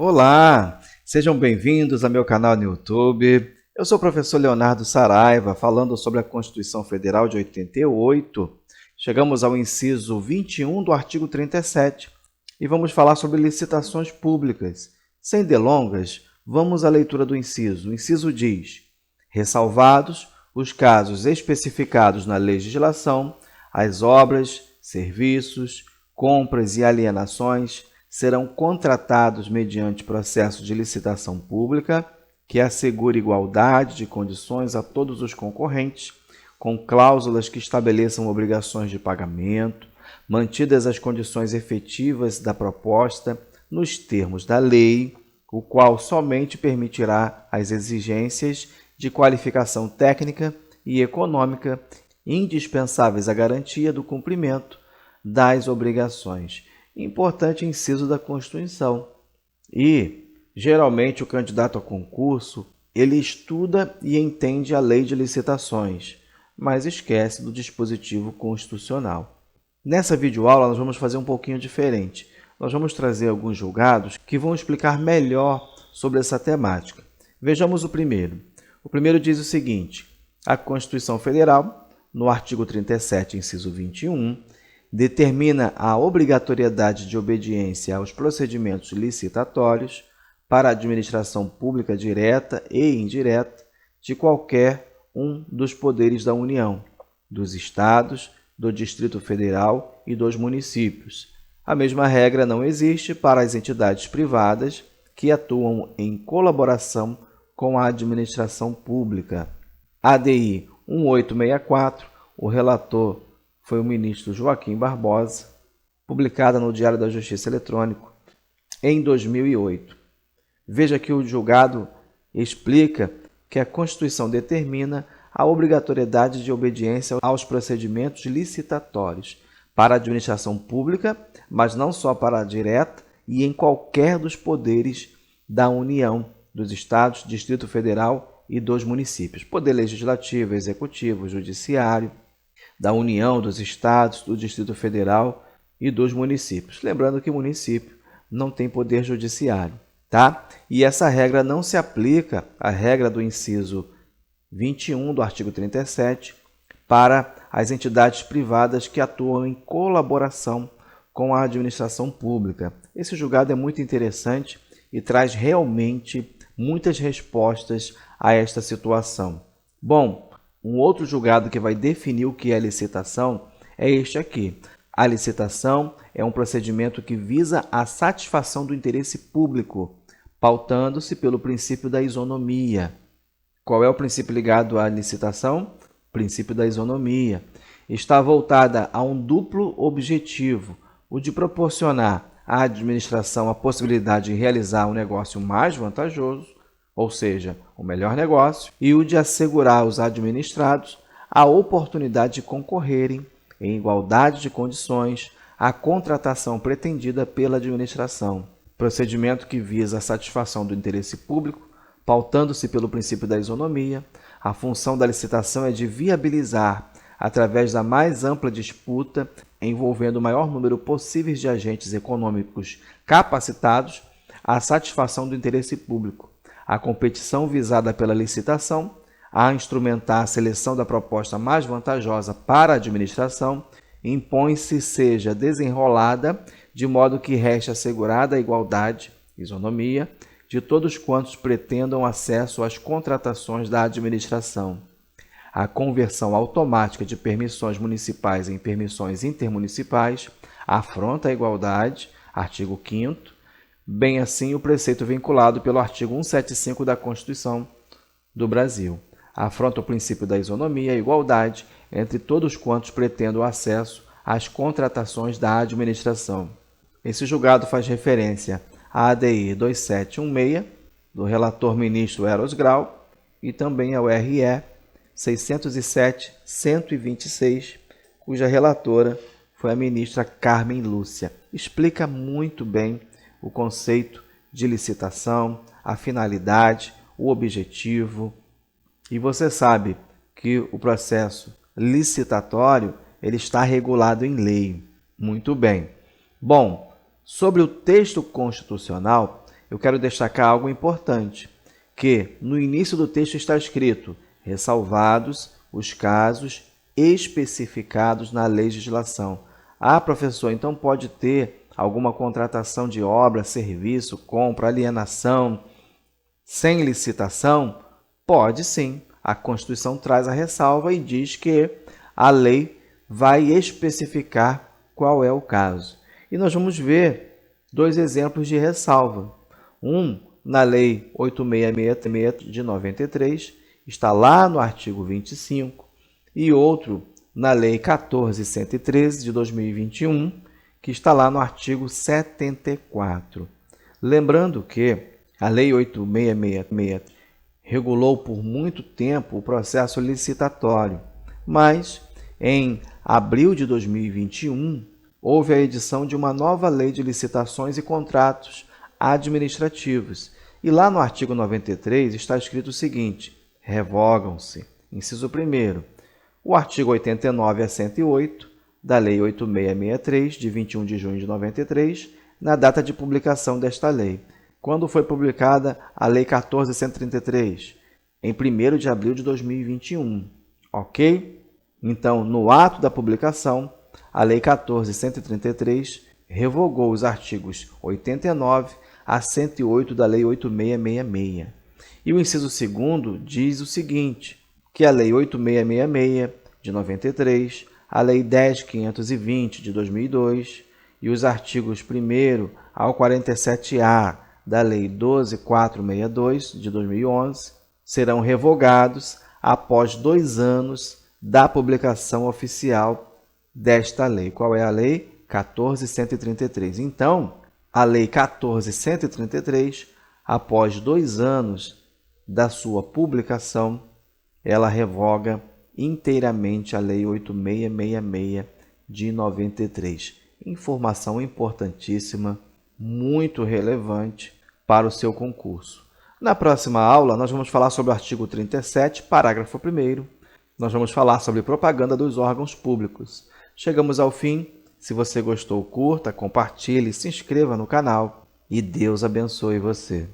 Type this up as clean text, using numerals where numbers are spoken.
Olá, sejam bem-vindos ao meu canal no YouTube. Eu sou o professor Leonardo Saraiva, falando sobre a Constituição Federal de 88. Chegamos ao inciso 21 do artigo 37 e vamos falar sobre licitações públicas. Sem delongas, vamos à leitura do inciso. O inciso diz: ressalvados os casos especificados na legislação, as obras, serviços, compras e alienações serão contratados mediante processo de licitação pública que assegure igualdade de condições a todos os concorrentes, com cláusulas que estabeleçam obrigações de pagamento, mantidas as condições efetivas da proposta nos termos da lei, o qual somente permitirá as exigências de qualificação técnica e econômica indispensáveis à garantia do cumprimento das obrigações. Importante inciso da Constituição. E, geralmente, o candidato a concurso, ele estuda e entende a lei de licitações, mas esquece do dispositivo constitucional. Nessa videoaula, nós vamos fazer um pouquinho diferente. Nós vamos trazer alguns julgados que vão explicar melhor sobre essa temática. Vejamos o primeiro. O primeiro diz o seguinte: a Constituição Federal, no artigo 37, inciso 21, determina a obrigatoriedade de obediência aos procedimentos licitatórios para a administração pública direta e indireta de qualquer um dos poderes da União, dos Estados, do Distrito Federal e dos municípios. A mesma regra não existe para as entidades privadas que atuam em colaboração com a administração pública. ADI 1864, o relator foi o ministro Joaquim Barbosa, publicada no Diário da Justiça Eletrônico em 2008. Veja que o julgado explica que a Constituição determina a obrigatoriedade de obediência aos procedimentos licitatórios para a administração pública, mas não só para a direta e em qualquer dos poderes da União, dos Estados, Distrito Federal e dos municípios. Poder Legislativo, Executivo, Judiciário, da União, dos Estados, do Distrito Federal e dos municípios. Lembrando que o município não tem poder judiciário, tá? E essa regra não se aplica à regra do inciso 21 do artigo 37 para as entidades privadas que atuam em colaboração com a administração pública. Esse julgado é muito interessante e traz realmente muitas respostas a esta situação. Bom, um outro julgado que vai definir o que é licitação é este aqui. A licitação é um procedimento que visa a satisfação do interesse público, pautando-se pelo princípio da isonomia. Qual é o princípio ligado à licitação? O princípio da isonomia. Está voltada a um duplo objetivo, o de proporcionar à administração a possibilidade de realizar um negócio mais vantajoso, ou seja, o melhor negócio, e o de assegurar aos administrados a oportunidade de concorrerem em igualdade de condições à contratação pretendida pela administração. Procedimento que visa a satisfação do interesse público, pautando-se pelo princípio da isonomia. A função da licitação é de viabilizar, através da mais ampla disputa, envolvendo o maior número possível de agentes econômicos capacitados, a satisfação do interesse público. A competição visada pela licitação, a instrumentar a seleção da proposta mais vantajosa para a administração, impõe-se seja desenrolada, de modo que reste assegurada a igualdade, isonomia, de todos quantos pretendam acesso às contratações da administração. A conversão automática de permissões municipais em permissões intermunicipais afronta a igualdade, artigo 5º, bem assim o preceito vinculado pelo artigo 175 da Constituição do Brasil. Afronta o princípio da isonomia e igualdade entre todos quantos pretendam acesso às contratações da administração. Esse julgado faz referência à ADI 2716, do relator ministro Eros Grau, e também ao RE 607-126, cuja relatora foi a ministra Carmen Lúcia. Explica muito bem o conceito de licitação, a finalidade, o objetivo. E você sabe que o processo licitatório ele está regulado em lei. Muito bem. Bom, sobre o texto constitucional, eu quero destacar algo importante, que no início do texto está escrito: ressalvados os casos especificados na legislação. Ah, professor, então pode ter alguma contratação de obra, serviço, compra, alienação sem licitação? Pode sim. A Constituição traz a ressalva e diz que a lei vai especificar qual é o caso. E nós vamos ver dois exemplos de ressalva. Um, na Lei 8666 de 93, está lá no artigo 25, e outro na Lei 14.113 de 2021, que está lá no artigo 74. Lembrando que a Lei 8666 regulou por muito tempo o processo licitatório, mas em abril de 2021 houve a edição de uma nova Lei de Licitações e Contratos Administrativos. E lá no artigo 93 está escrito o seguinte: revogam-se, inciso 1º, o artigo 89 a 108 da Lei 8663, de 21 de junho de 93, na data de publicação desta lei. Quando foi publicada a Lei 14.133? Em 1º de abril de 2021, ok? Então, no ato da publicação, a Lei 14.133 revogou os artigos 89 a 108 da Lei 8666. E o inciso 2º diz o seguinte, que a Lei 8666 de 93, a Lei 10.520 de 2002 e os artigos 1º ao 47A da Lei 12.462 de 2011 serão revogados após 2 anos da publicação oficial desta lei. Qual é a lei? 14.133. Então, a Lei 14.133, após 2 anos da sua publicação, ela revoga inteiramente a Lei 8666 de 93. Informação importantíssima, muito relevante para o seu concurso. Na próxima aula, nós vamos falar sobre o artigo 37, parágrafo 1º. Nós vamos falar sobre propaganda dos órgãos públicos. Chegamos ao fim. Se você gostou, curta, compartilhe, se inscreva no canal e Deus abençoe você.